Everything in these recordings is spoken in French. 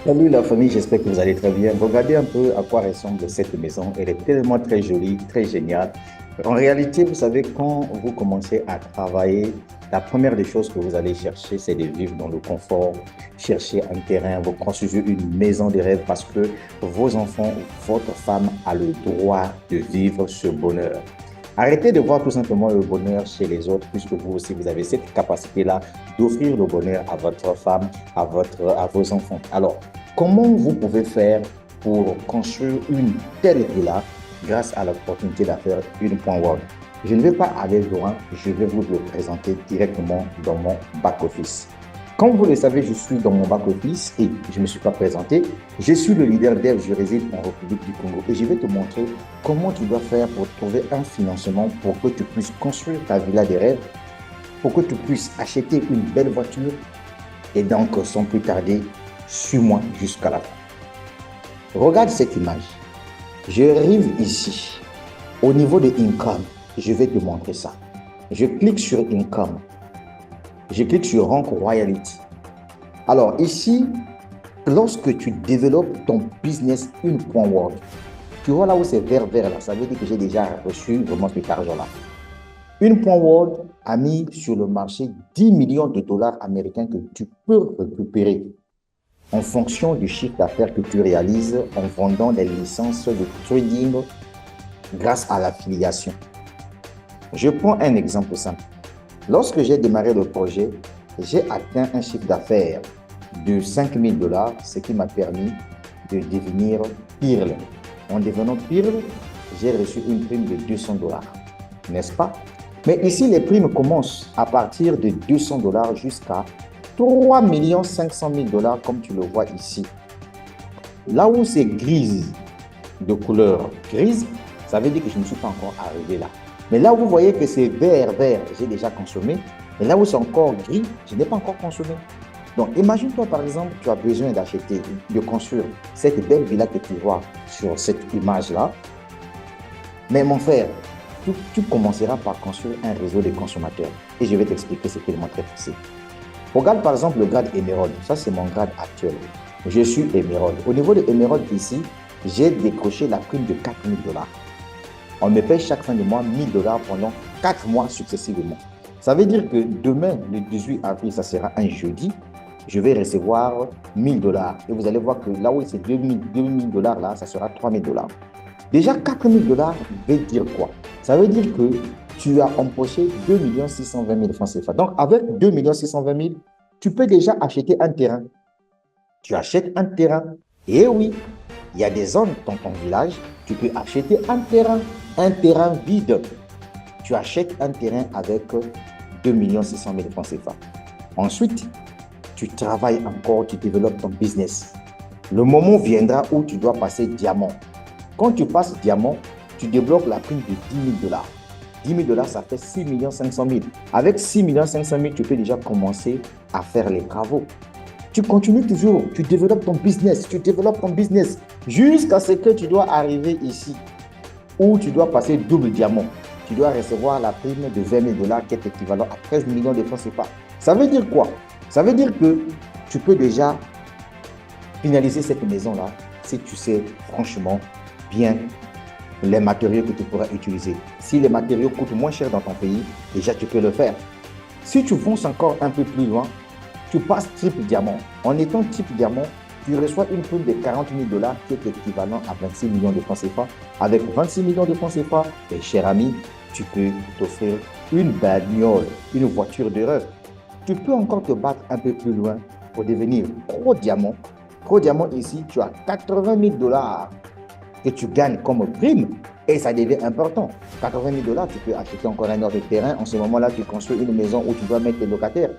Salut la famille, j'espère que vous allez très bien. Regardez un peu à quoi ressemble cette maison. Elle est tellement très jolie, très géniale. En réalité, vous savez, quand vous commencez à travailler, la première des choses que vous allez chercher, c'est de vivre dans le confort, chercher un terrain, vous construisez une maison de rêve parce que vos enfants, votre femme a le droit de vivre ce bonheur. Arrêtez de voir tout simplement le bonheur chez les autres, puisque vous aussi, vous avez cette capacité-là d'offrir le bonheur à votre femme, à vos enfants. Alors, comment vous pouvez faire pour construire une telle villa grâce à l'opportunité d'affaires une point World? Je ne vais pas aller loin, je vais vous le présenter directement dans mon back-office. Comme vous le savez, je suis dans mon back-office et je ne me suis pas présenté. Je suis le leader dev, je réside en République du Congo et je vais te montrer comment tu dois faire pour trouver un financement pour que tu puisses construire ta villa des rêves, pour que tu puisses acheter une belle voiture et donc, sans plus tarder, suis-moi jusqu'à la fin. Regarde cette image. Je arrive ici. Au niveau de Income, je vais te montrer ça. Je clique sur Income. Je clique sur Rank Royalty. Alors ici, lorsque tu développes ton business une point World, tu vois là où c'est vert là, ça veut dire que j'ai déjà reçu vraiment cet argent-là. Une point World a mis sur le marché 10 millions de dollars américains que tu peux récupérer en fonction du chiffre d'affaires que tu réalises en vendant des licences de trading grâce à l'affiliation. Je prends un exemple simple. Lorsque j'ai démarré le projet, j'ai atteint un chiffre d'affaires de 5 000 dollars, ce qui m'a permis de devenir Pearl. En devenant Pearl, j'ai reçu une prime de 200 dollars, n'est-ce pas? Mais ici, les primes commencent à partir de 200 dollars jusqu'à 3 500 000 dollars, comme tu le vois ici. Là où c'est grise, de couleur grise, ça veut dire que je ne suis pas encore arrivé là. Mais là où vous voyez que c'est vert, j'ai déjà consommé. Et là où c'est encore gris, je n'ai pas encore consommé. Donc, imagine-toi, par exemple, tu as besoin d'acheter, de construire cette belle villa que tu vois sur cette image-là. Mais mon frère, tu commenceras par construire un réseau de consommateurs. Et je vais t'expliquer ce qui est vraiment très facile. Regarde par exemple le grade Emerald. Ça, c'est mon grade actuel. Je suis Emerald. Au niveau de Emerald ici, j'ai décroché la prime de 4 000 dollars. On me paye chaque fin de mois 1 000 dollars pendant 4 mois successivement. Ça veut dire que demain, le 18 avril, ça sera un jeudi, je vais recevoir 1 000 dollars. Et vous allez voir que là où c'est 2 000 dollars, là, ça sera 3 000 dollars. Déjà, 4 000 dollars veut dire quoi? Ça veut dire que tu as empoché 2 620 000 francs CFA. Donc, avec 2 620 000, tu peux déjà acheter un terrain. Tu achètes un terrain. Et oui, il y a des zones dans ton village, tu peux acheter un terrain vide. Tu achètes un terrain avec 2 600 000 francs CFA. Ensuite, tu travailles encore, tu développes ton business. Le moment viendra où tu dois passer diamant. Quand tu passes diamant, tu débloques la prime de 10 000 dollars. 10 000 dollars, ça fait 6 500 000. Avec 6 500 000, tu peux déjà commencer à faire les travaux. Tu continues toujours, tu développes ton business, jusqu'à ce que tu dois arriver ici, où tu dois passer double diamant. Tu dois recevoir la prime de 20 000 dollars qui est équivalent à 13 millions de francs CFA. Ça veut dire quoi? Ça veut dire que tu peux déjà finaliser cette maison-là si tu sais franchement bien les matériaux que tu pourras utiliser. Si les matériaux coûtent moins cher dans ton pays, déjà tu peux le faire. Si tu fonces encore un peu plus loin, tu passes triple diamant. En étant triple diamant, tu reçois une prime de 40 000 dollars qui est équivalent à 26 millions de francs CFA. Avec 26 millions de francs CFA, et cher ami, tu peux t'offrir une bagnole, une voiture de rêve. Tu peux encore te battre un peu plus loin pour devenir pro diamant. Pro diamant ici, tu as 80 000 dollars que tu gagnes comme prime et ça devient important. 80 000 dollars, tu peux acheter encore un autre terrain. En ce moment-là, tu construis une maison où tu dois mettre tes locataires.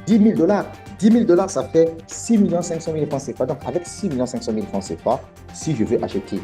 10 000 dollars. 10 000 dollars, ça fait 6 500 000 francs CFA. Donc, avec 6 500 000 francs CFA, si je veux acheter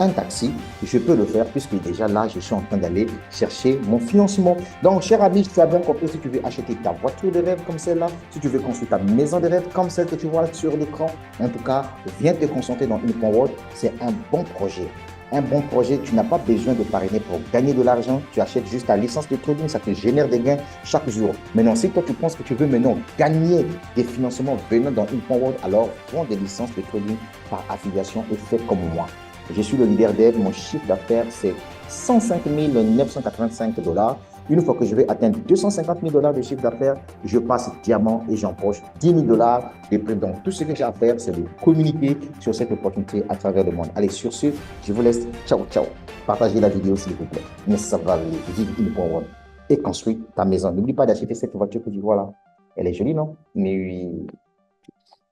un taxi, je peux le faire puisque déjà là, je suis en train d'aller chercher mon financement. Donc, cher ami, tu as bien compris, si tu veux acheter ta voiture de rêve comme celle-là, si tu veux construire ta maison de rêve comme celle que tu vois sur l'écran, en tout cas, viens te concentrer dans Unicorn World. C'est un bon projet. Un bon projet, tu n'as pas besoin de parrainer pour gagner de l'argent. Tu achètes juste ta licence de trading, ça te génère des gains chaque jour. Maintenant, si toi, tu penses que tu veux maintenant gagner des financements venant dans Unicorn World, alors prends des licences de trading par affiliation et fais comme moi. Je suis le leader dev, mon chiffre d'affaires, c'est 105 985 dollars. Une fois que je vais atteindre 250 000 dollars de chiffre d'affaires, je passe diamant et j'empoche 10 000 dollars. Et donc, tout ce que j'ai à faire, c'est de communiquer sur cette opportunité à travers le monde. Allez, sur ce, je vous laisse. Ciao, ciao. Partagez la vidéo, s'il vous plaît. Mais ça va vivre une bonne et construire ta maison. N'oublie pas d'acheter cette voiture que tu vois là. Elle est jolie, non? Mais oui.